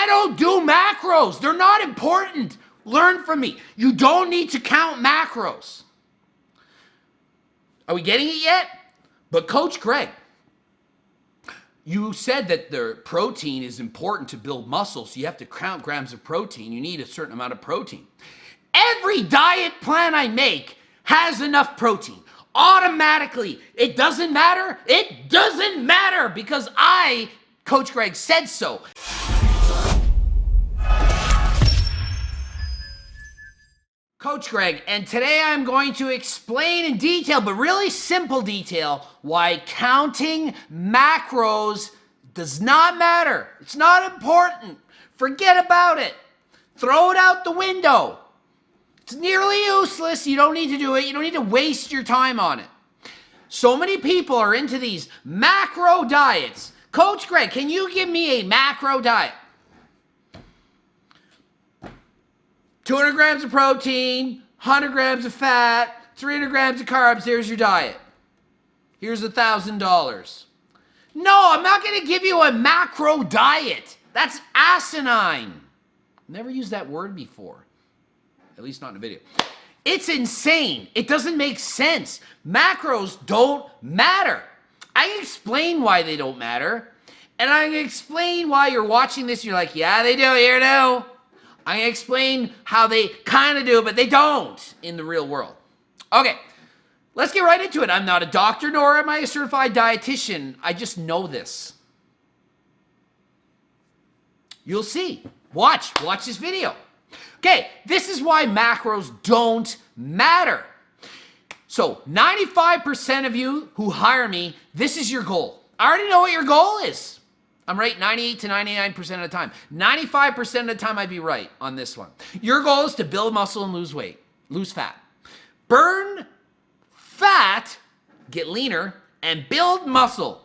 I don't do macros. They're not important. Learn from me. You don't need to count macros. Are we getting it yet? But Coach Greg, you said that the protein is important to build muscle, so you have to count grams of protein. You need a certain amount of protein. Every diet plan I make has enough protein. Automatically. It doesn't matter. It doesn't matter because I, Coach Greg, said so. Coach Greg, and today I'm going to explain in detail, but really simple detail, why counting macros does not matter. It's not important. Forget about it. Throw it out the window. It's nearly useless. You don't need to do it. You don't need to waste your time on it. So many people are into these macro diets. Coach Greg, can you give me a macro diet? 200 grams of protein, 100 grams of fat, 300 grams of carbs. Here's your diet. Here's $1,000. No, I'm not going to give you a macro diet. That's asinine. Never used that word before. At least not in a video. It's insane. It doesn't make sense. Macros don't matter. I can explain why they don't matter. And I can explain why you're watching this. You're like, yeah, they do. Here do. I'm going to explain how they kind of do, but they don't in the real world. Okay, let's get right into it. I'm not a doctor, nor am I a certified dietitian. I just know this. You'll see. Watch this video. Okay, this is why macros don't matter. So 95% of you who hire me, this is your goal. I already know what your goal is. I'm right 98 to 99% of the time. 95% of the time I'd be right on this one. Your goal is to build muscle and lose weight, lose fat. Burn fat, get leaner, and build muscle.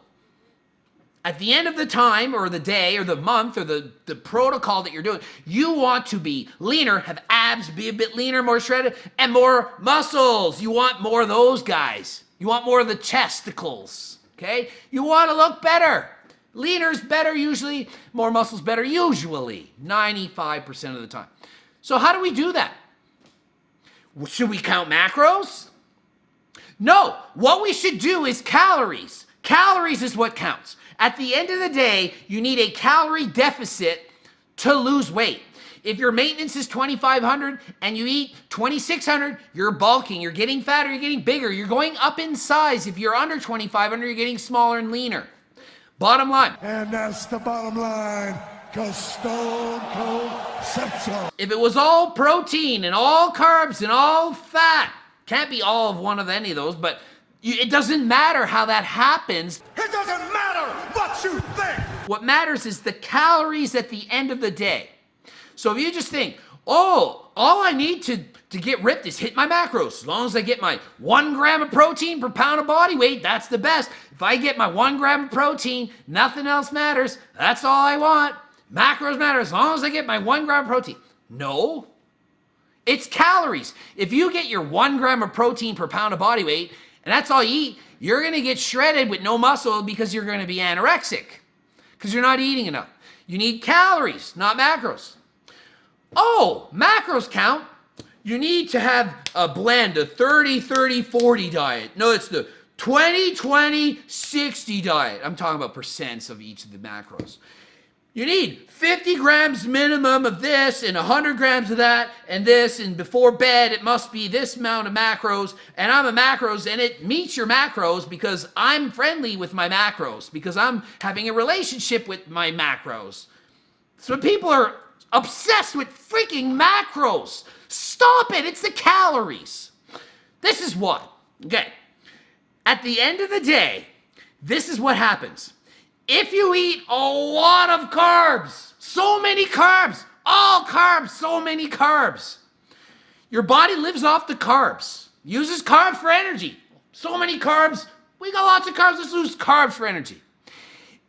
At the end of the time or the day or the month or the protocol that you're doing, you want to be leaner, have abs, be a bit leaner, more shredded, and more muscles. You want more of those guys. You want more of the chesticles, okay? You want to look better. Leaner's better usually, more muscles better usually, 95% of the time. So how do we do that? Should we count macros? No, what we should do is calories. Calories is what counts. At the end of the day, you need a calorie deficit to lose weight. If your maintenance is 2,500 and you eat 2,600, you're bulking, you're getting fatter, you're getting bigger, you're going up in size. If you're under 2,500, you're getting smaller and leaner. Bottom line. And that's the bottom line, because Stone Cold said so. If it was all protein and all carbs and all fat, can't be all of one of any of those, but it doesn't matter how that happens. It doesn't matter what you think. What matters is the calories at the end of the day. So if you just think, oh, all I need to get ripped is hit my macros. As long as I get my 1 gram of protein per pound of body weight, that's the best. If I get my 1 gram of protein, nothing else matters. That's all I want. Macros matter as long as I get my 1 gram of protein. No, it's calories. If you get your 1 gram of protein per pound of body weight, and that's all you eat, you're going to get shredded with no muscle because you're going to be anorexic because you're not eating enough. You need calories, not macros. Oh, macros count. You need to have a blend, a 30-30-40 diet. No, it's the 20-20-60 diet. I'm talking about percents of each of the macros. You need 50 grams minimum of this and 100 grams of that and this, and before bed it must be this amount of macros, and I'm a macros, and it meets your macros because I'm friendly with my macros, because I'm having a relationship with my macros. So people are obsessed with freaking macros. Stop it. It's the calories. This is what. Okay. At the end of the day, this is what happens. If you eat a lot of carbs, so many carbs, all carbs, so many carbs, your body lives off the carbs, uses carbs for energy. So many carbs, we got lots of carbs, let's use carbs for energy.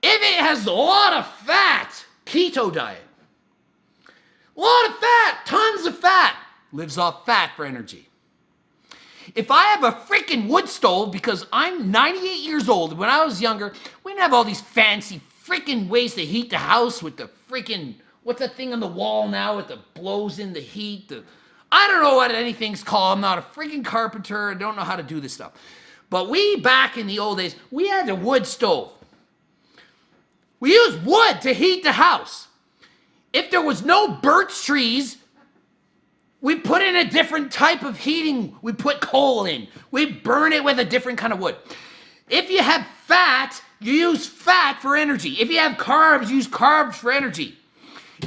If it has a lot of fat, keto diet. A lot of fat, tons of fat, lives off fat for energy. If I have a freaking wood stove, because I'm 98 years old, when I was younger, we didn't have all these fancy freaking ways to heat the house with the freaking what's that thing on the wall now with the blows in the heat? I don't know what anything's called. I'm not a freaking carpenter. I don't know how to do this stuff. But we, back in the old days, we had a wood stove. We used wood to heat the house. If there was no birch trees, we put in a different type of heating. We put coal in. We burn it with a different kind of wood. If you have fat, you use fat for energy. If you have carbs, use carbs for energy.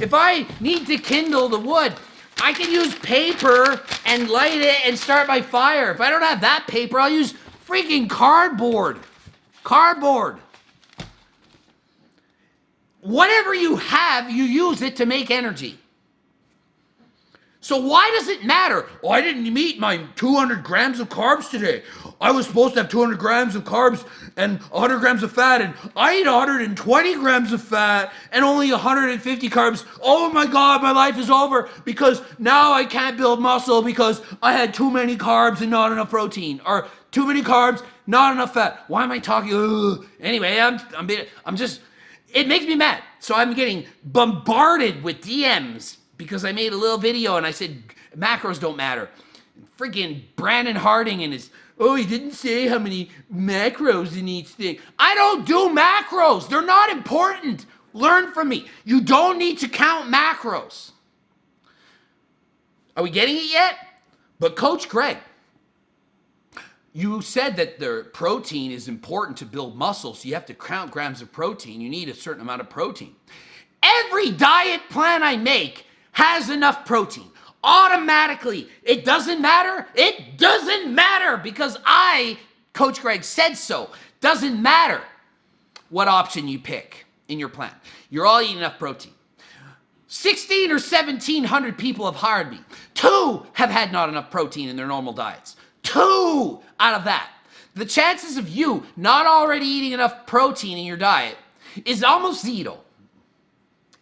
If I need to kindle the wood, I can use paper and light it and start my fire. If I don't have that paper, I'll use freaking cardboard. Cardboard. Whatever you have, you use it to make energy. So why does it matter? Oh, I didn't meet my 200 grams of carbs today. I was supposed to have 200 grams of carbs and 100 grams of fat, and I eat 120 grams of fat and only 150 carbs. Oh my God, my life is over because now I can't build muscle because I had too many carbs and not enough protein, or too many carbs, not enough fat. Why am I talking? Ugh. Anyway, I'm just, it makes me mad. So I'm getting bombarded with DMs because I made a little video and I said macros don't matter. Freaking Brandon Harding and his, oh, he didn't say how many macros in each thing. I don't do macros. They're not important. Learn from me. You don't need to count macros. Are we getting it yet? But Coach Greg, you said that the protein is important to build muscle, so you have to count grams of protein. You need a certain amount of protein. Every diet plan I make has enough protein. Automatically. It doesn't matter. It doesn't matter because Coach Greg said so. Doesn't matter what option you pick in your plan. You're all eating enough protein. 16 or 1,700 people have hired me. 2 have had not enough protein in their normal diets. 2 out of that. The chances of you not already eating enough protein in your diet is almost zero.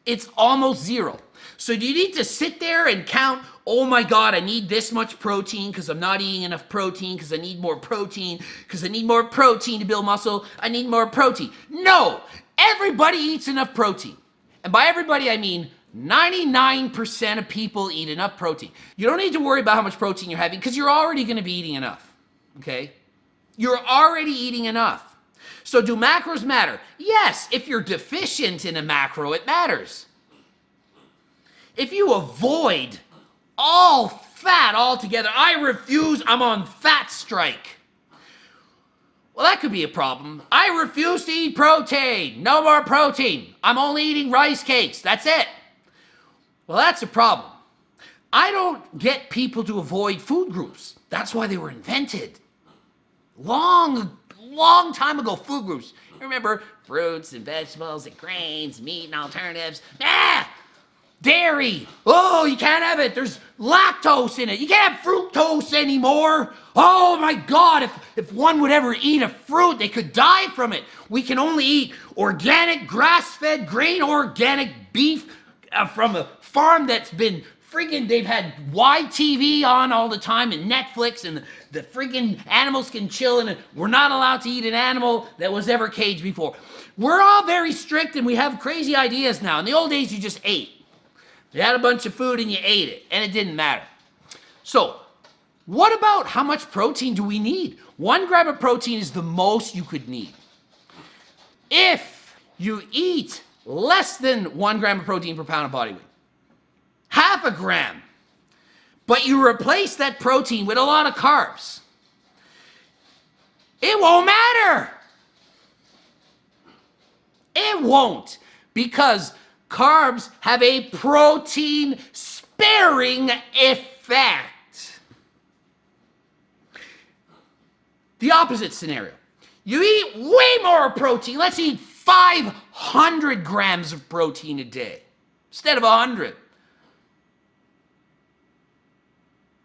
It's almost zero. So do you need to sit there and count, oh my God, I need this much protein because I'm not eating enough protein because I need more protein because I need more protein to build muscle. I need more protein. No, everybody eats enough protein. And by everybody, I mean 99% of people eat enough protein. You don't need to worry about how much protein you're having because you're already going to be eating enough, okay? You're already eating enough. So do macros matter? Yes, if you're deficient in a macro, it matters. If you avoid all fat altogether, I refuse, I'm on fat strike. Well, that could be a problem. I refuse to eat protein. No more protein. I'm only eating rice cakes. That's it. Well, that's a problem. I don't get people to avoid food groups. That's why they were invented. Long time ago, food groups. Remember, fruits and vegetables and grains, meat and alternatives. Dairy. Oh, you can't have it. There's lactose in it. You can't have fructose anymore. Oh my God, if one would ever eat a fruit, they could die from it. We can only eat organic, grass-fed, grain organic beef from a farm that's been friggin', they've had YTV on all the time and Netflix, and the friggin' animals can chill, and we're not allowed to eat an animal that was ever caged before. We're all very strict and we have crazy ideas now. In the old days, you just ate. You had a bunch of food and you ate it, and it didn't matter. So, what about how much protein do we need? 1 gram of protein is the most you could need. If you eat less than 1 gram of protein per pound of body weight, half a gram, but you replace that protein with a lot of carbs, it won't matter. It won't, because carbs have a protein-sparing effect. The opposite scenario. You eat way more protein. Let's eat 500 grams of protein a day instead of 100.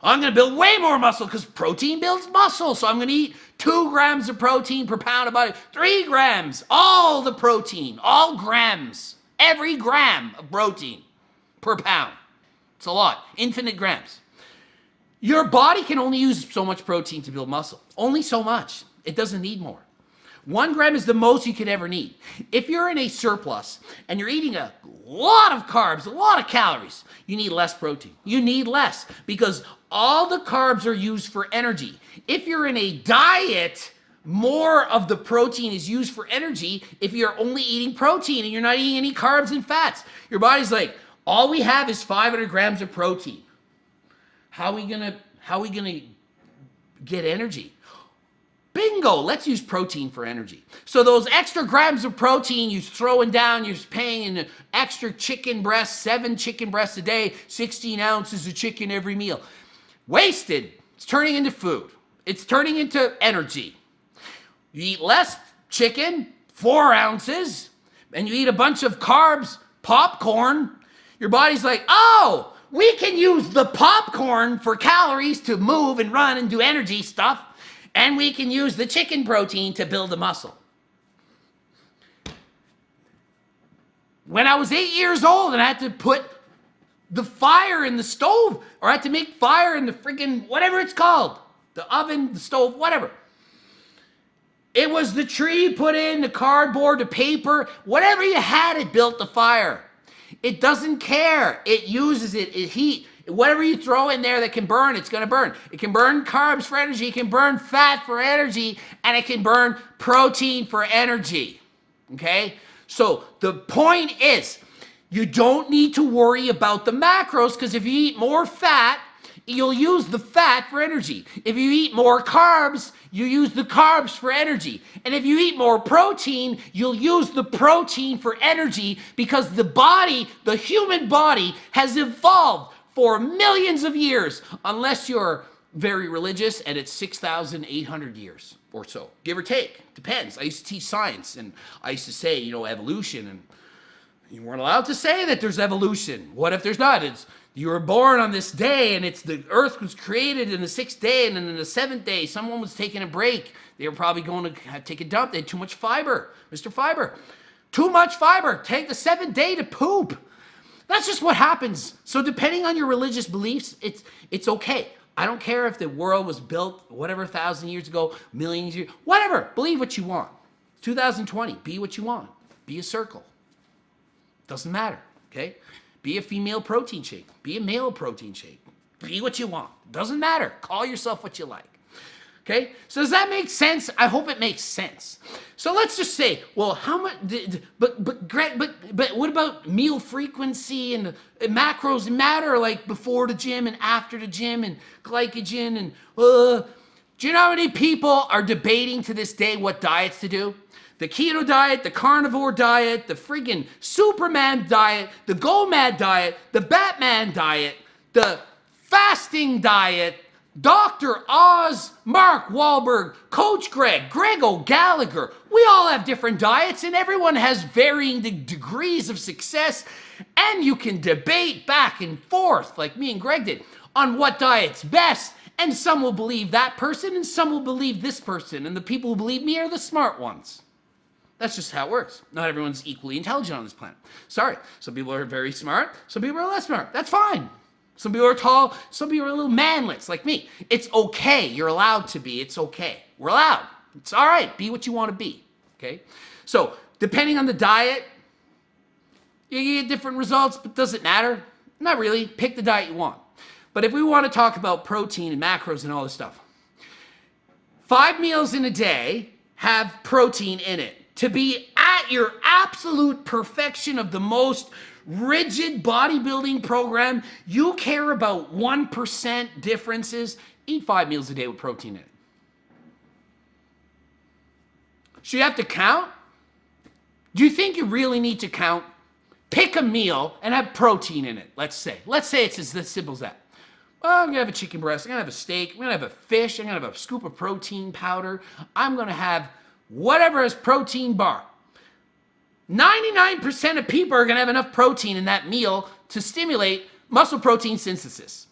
I'm going to build way more muscle because protein builds muscle. So I'm going to eat 2 grams of protein per pound of body. 3 grams, all the protein, all grams. Every gram of protein per pound. It's a lot. Infinite grams. Your body can only use so much protein to build muscle. Only so much. It doesn't need more. 1 gram is the most you could ever need. If you're in a surplus and you're eating a lot of carbs, a lot of calories, you need less protein. You need less because all the carbs are used for energy. If you're in a diet, more of the protein is used for energy if you're only eating protein and you're not eating any carbs and fats. Your body's like, all we have is 500 grams of protein. How are we gonna get energy? Bingo, let's use protein for energy. So those extra grams of protein you're throwing down, you're paying an extra chicken breast, 7 chicken breasts a day, 16 ounces of chicken every meal. Wasted. It's turning into food. It's turning into energy. You eat less chicken, 4 ounces, and you eat a bunch of carbs, popcorn. Your body's like, oh, we can use the popcorn for calories to move and run and do energy stuff, and we can use the chicken protein to build a muscle. When I was 8 years old and I had to put the fire in the stove, or I had to make fire in the friggin' whatever it's called, the oven, the stove, whatever. It was the tree put in, the cardboard, the paper, whatever you had, it built the fire. It doesn't care. It uses it, heat. Whatever you throw in there that can burn, it's going to burn. It can burn carbs for energy, it can burn fat for energy, and it can burn protein for energy. Okay? So the point is, you don't need to worry about the macros because if you eat more fat, you'll use the fat for energy. If you eat more carbs, you use the carbs for energy. And if you eat more protein, you'll use the protein for energy because the body, the human body, has evolved for millions of years, unless you're very religious and it's 6,800 years or so, give or take. Depends. I used to teach science and I used to say, evolution, and you weren't allowed to say that there's evolution. What if there's not? It's you were born on this day, and it's the earth was created in the 6th day, and then in the 7th day, someone was taking a break. They were probably going to take a dump. They had too much fiber. Mr. Fiber. Too much fiber. Take the 7th day to poop. That's just what happens. So depending on your religious beliefs, it's okay. I don't care if the world was built, whatever, 1,000 years ago, millions of years, whatever. Believe what you want. 2020, be what you want. Be a circle. Doesn't matter, okay? Be a female protein shake. Be a male protein shake. Be what you want. Doesn't matter. Call yourself what you like. Okay? So does that make sense? I hope it makes sense. So let's just say, well, how much? But what about meal frequency and macros matter, like before the gym and after the gym and glycogen and do you know how many people are debating to this day what diets to do? The keto diet, the carnivore diet, the friggin' Superman diet, the Go-Mad diet, the Batman diet, the fasting diet, Dr. Oz, Mark Wahlberg, Coach Greg, Greg O'Gallagher. We all have different diets and everyone has varying degrees of success, and you can debate back and forth like me and Greg did on what diet's best, and some will believe that person and some will believe this person, and the people who believe me are the smart ones. That's just how it works. Not everyone's equally intelligent on this planet. Sorry. Some people are very smart. Some people are less smart. That's fine. Some people are tall. Some people are little manlets like me. It's okay. You're allowed to be. It's okay. We're allowed. It's all right. Be what you want to be. Okay? So, depending on the diet, you get different results, but does it matter? Not really. Pick the diet you want. But if we want to talk about protein and macros and all this stuff, 5 meals in a day have protein in it. To be at your absolute perfection of the most rigid bodybuilding program, you care about 1% differences, eat 5 meals a day with protein in it. So you have to count? Do you think you really need to count? Pick a meal and have protein in it, let's say. Let's say it's as simple as that. Well, I'm going to have a chicken breast, I'm going to have a steak, I'm going to have a fish, I'm going to have a scoop of protein powder, I'm going to have whatever is protein bar. 99% of people are going to have enough protein in that meal to stimulate muscle protein synthesis.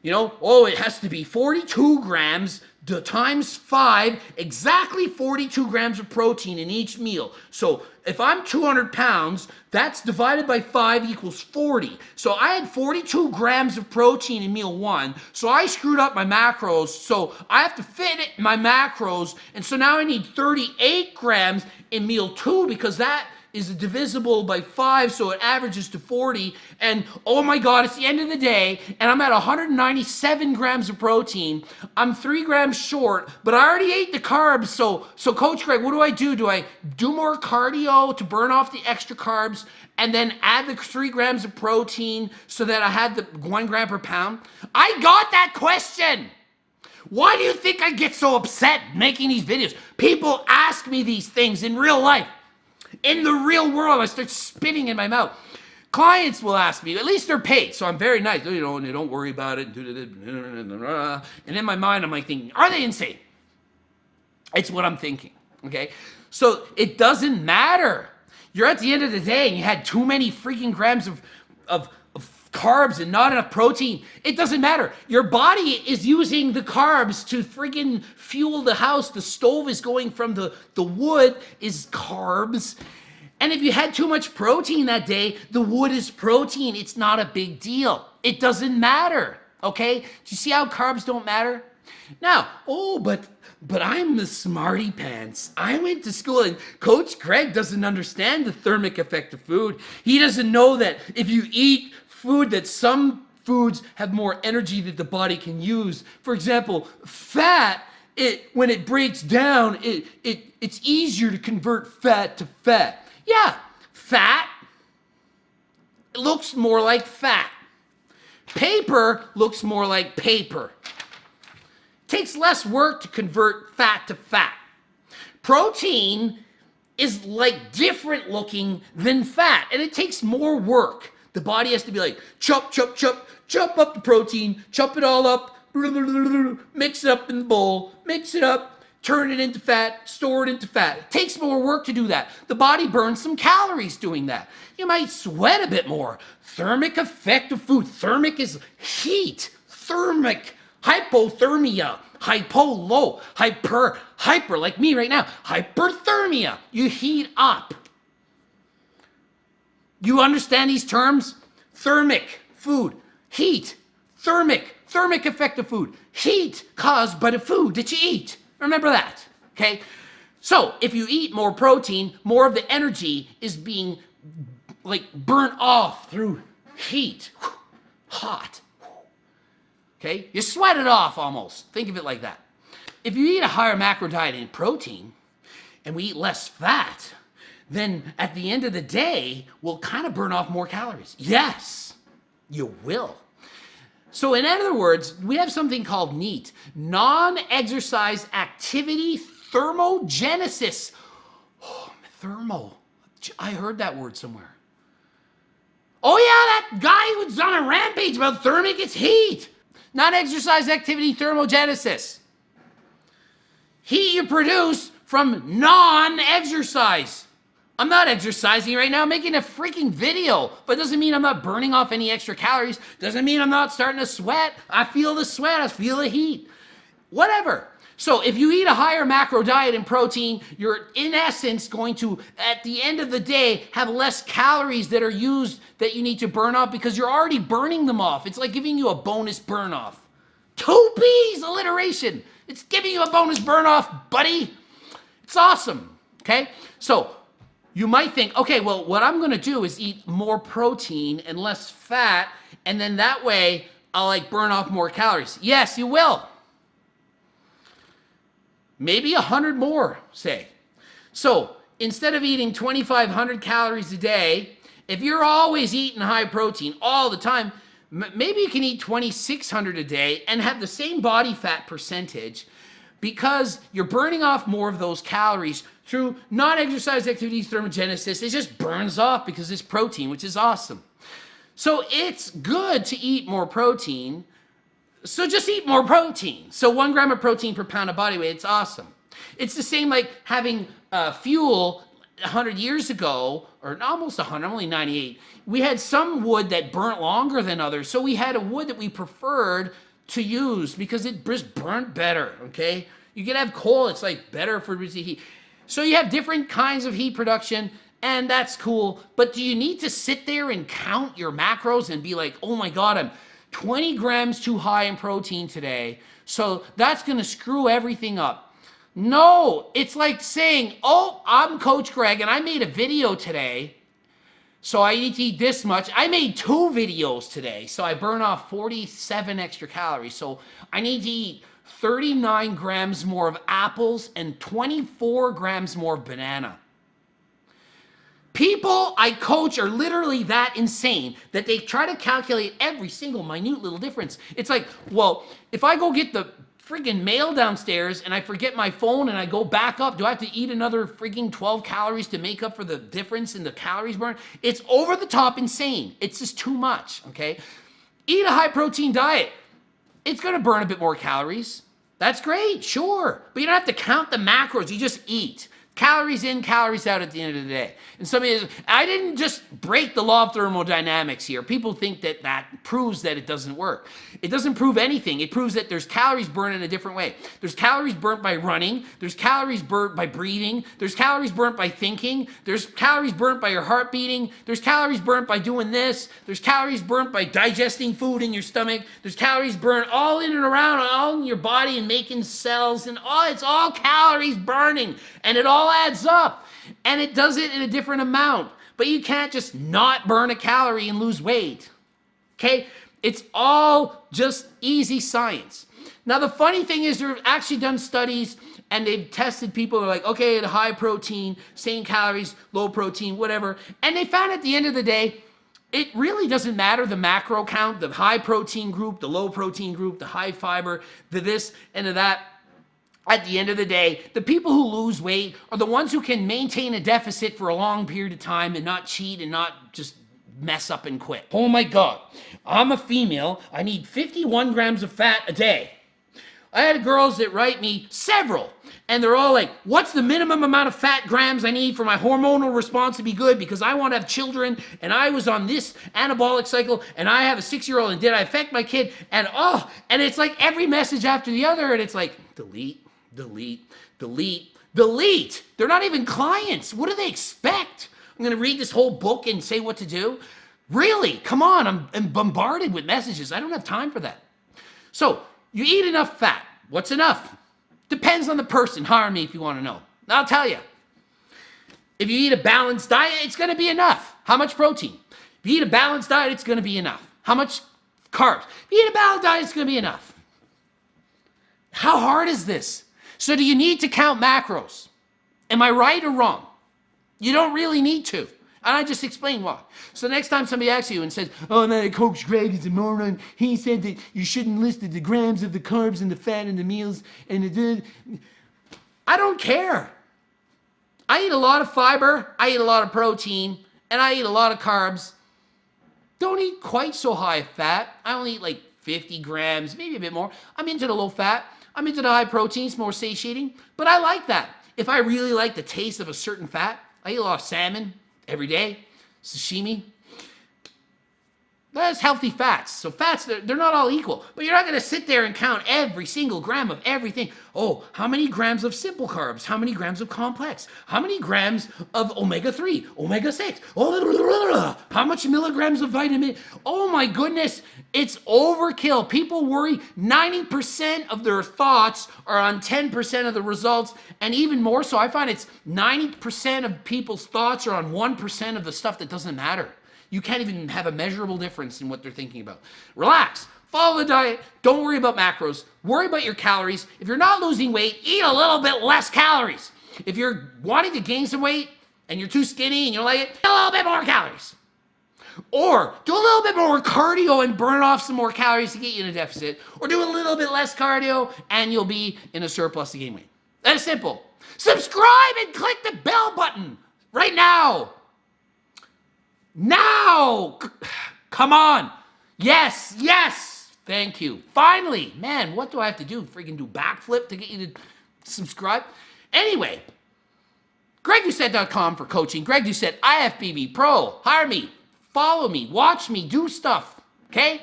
You know, oh, it has to be 42 grams times 5, exactly 42 grams of protein in each meal. So if I'm 200 pounds, that's divided by 5 equals 40. So I had 42 grams of protein in meal 1. So I screwed up my macros. So I have to fit it in my macros. And so now I need 38 grams in meal 2 because that is divisible by 5, so it averages to 40. And oh my God, it's the end of the day, and I'm at 197 grams of protein. I'm 3 grams short, but I already ate the carbs. So Coach Greg, what do? Do I do more cardio to burn off the extra carbs and then add the 3 grams of protein so that I had the 1 gram per pound? I got that question. Why do you think I get so upset making these videos? People ask me these things in real life. In the real world, I start spitting in my mouth. Clients will ask me, at least they're paid, so I'm very nice, you know, and they don't worry about it. And in my mind, I'm like thinking, are they insane? It's what I'm thinking, okay? So it doesn't matter. You're at the end of the day and you had too many freaking grams of carbs and not enough protein. It doesn't matter. Your body is using the carbs to freaking fuel the house. The stove is going from the wood is carbs. And if you had too much protein that day, the wood is protein. It's not a big deal. It doesn't matter, okay? Do you see how carbs don't matter? Now, but I'm the smarty pants. I went to school and Coach Greg doesn't understand the thermic effect of food. He doesn't know that if you eat food, that some foods have more energy that the body can use. For example, fat, when it breaks down, it's easier to convert fat to fat. Yeah, fat looks more like fat. Paper looks more like paper. Takes less work to convert fat to fat. Protein is like different looking than fat, and it takes more work. The body has to be like, chop up the protein, chop it all up, mix it up in the bowl, mix it up, turn it into fat, store it into fat. It takes more work to do that. The body burns some calories doing that. You might sweat a bit more. Thermic effect of food. Thermic is heat. Thermic. Hypothermia. Hypo, low. Hyper, like me right now. Hyperthermia. You heat up. You understand these terms? Thermic, food. Heat. Thermic effect of food. Heat caused by the food that you eat. Remember that, okay? So if you eat more protein, more of the energy is being like burnt off through heat. Hot. Okay? You sweat it off almost. Think of it like that. If you eat a higher macro diet in protein and we eat less fat, then at the end of the day, we'll kind of burn off more calories. Yes, you will. So in other words, we have something called NEAT, non-exercise activity thermogenesis. Oh, thermo. I heard that word somewhere. Oh yeah, that guy who's on a rampage about thermic, it's heat. Non-exercise activity thermogenesis. Heat you produce from non-exercise. I'm not exercising right now, I'm making a freaking video, but it doesn't mean I'm not burning off any extra calories. Doesn't mean I'm not starting to sweat. I feel the sweat, I feel the heat. Whatever. So if you eat a higher macro diet in protein, you're in essence going to, at the end of the day, have less calories that are used that you need to burn off because you're already burning them off. It's like giving you a bonus burn off. 2 P's, alliteration. It's giving you a bonus burn off, buddy. It's awesome, okay? So you might think, okay, well, what I'm gonna do is eat more protein and less fat, and then that way I'll like burn off more calories. Yes, you will. Maybe 100 more, say. So instead of eating 2,500 calories a day, if you're always eating high protein all the time, maybe you can eat 2,600 a day and have the same body fat percentage because you're burning off more of those calories through non-exercise activity thermogenesis. It just burns off because it's protein, which is awesome. So it's good to eat more protein. So just eat more protein. So 1 gram of protein per pound of body weight, it's awesome. It's the same like having fuel 100 years ago, or almost 100, I'm only 98. We had some wood that burnt longer than others. So we had a wood that we preferred to use because it just burnt better, okay? You can have coal, it's like better for heat. So you have different kinds of heat production, and that's cool. But do you need to sit there and count your macros and be like, oh my God, I'm 20 grams too high in protein today, so that's gonna screw everything up? No, it's like saying, oh, I'm Coach Greg and I made a video today, so I need to eat this much. I made 2 videos today, so I burn off 47 extra calories. So I need to eat 39 grams more of apples and 24 grams more of banana. People I coach are literally that insane that they try to calculate every single minute little difference. It's like, well, if I go get the friggin' mail downstairs and I forget my phone and I go back up, do I have to eat another friggin' 12 calories to make up for the difference in the calories burned? It's over the top insane. It's just too much, okay? Eat a high protein diet. It's gonna burn a bit more calories. That's great, sure. But you don't have to count the macros, you just eat. Calories in, calories out at the end of the day. And somebody, I didn't just break the law of thermodynamics here. People think that that proves that it doesn't work. It doesn't prove anything. It proves that there's calories burned in a different way. There's calories burnt by running. There's calories burnt by breathing. There's calories burnt by thinking. There's calories burnt by your heart beating. There's calories burnt by doing this. There's calories burnt by digesting food in your stomach. There's calories burnt all in and around, all in your body and making cells, and all, it's all calories burning. And it all adds up, and it does it in a different amount. But you can't just not burn a calorie and lose weight, okay? It's all just easy science. Now, the funny thing is they've actually done studies, and they've tested people who are like, okay, at high protein, same calories, low protein, whatever, and they found at the end of the day, it really doesn't matter the macro count, the high protein group, the low protein group, the high fiber, the this and the that. At the end of the day, the people who lose weight are the ones who can maintain a deficit for a long period of time and not cheat and not just mess up and quit. Oh my God, I'm a female. I need 51 grams of fat a day. I had girls that write me several, and they're all like, what's the minimum amount of fat grams I need for my hormonal response to be good because I want to have children and I was on this anabolic cycle and I have a 6-year-old and did I affect my kid? And and it's like every message after the other, and it's like, delete. Delete, delete, delete. They're not even clients. What do they expect? I'm going to read this whole book and say what to do? Really? Come on, I'm bombarded with messages. I don't have time for that. So, you eat enough fat. What's enough? Depends on the person. Hire me if you want to know. I'll tell you. If you eat a balanced diet, it's going to be enough. How much protein? If you eat a balanced diet, it's going to be enough. How much carbs? If you eat a balanced diet, it's going to be enough. How hard is this? So do you need to count macros? Am I right or wrong? You don't really need to. And I just explained why. So next time somebody asks you and says, oh, no, Coach Greg is a moron. He said that you shouldn't list the grams of the carbs and the fat and the meals and the... I don't care. I eat a lot of fiber, I eat a lot of protein, and I eat a lot of carbs. Don't eat quite so high fat. I only eat like 50 grams, maybe a bit more. I'm into the low fat. I'm into the high protein, it's more satiating, but I like that. If I really like the taste of a certain fat, I eat a lot of salmon every day, sashimi. That's healthy fats. So fats, they're not all equal. But you're not going to sit there and count every single gram of everything. Oh, how many grams of simple carbs? How many grams of complex? How many grams of omega-3, omega-6? Oh, how much milligrams of vitamin? Oh my goodness, it's overkill. People worry 90% of their thoughts are on 10% of the results. And even more so, I find it's 90% of people's thoughts are on 1% of the stuff that doesn't matter. You can't even have a measurable difference in what they're thinking about. Relax. Follow the diet. Don't worry about macros. Worry about your calories. If you're not losing weight, eat a little bit less calories. If you're wanting to gain some weight and you're too skinny and you like it, eat a little bit more calories. Or do a little bit more cardio and burn off some more calories to get you in a deficit. Or do a little bit less cardio and you'll be in a surplus to gain weight. That's simple. Subscribe and click the bell button right now. Now! Come on! Yes, yes! Thank you. Finally! Man, what do I have to do? Freaking do backflip to get you to subscribe? Anyway, GregDoucette.com for coaching. Greg Doucette, IFBB Pro. Hire me. Follow me. Watch me. Do stuff. Okay?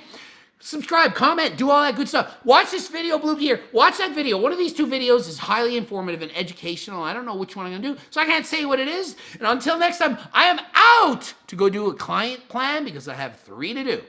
subscribe, comment, do all that good stuff. Watch this video, Blue here. Watch that video. One of these two videos is highly informative and educational. I don't know which one I'm going to do, so I can't say what it is. And until next time, I am out to go do a client plan because I have 3 to do.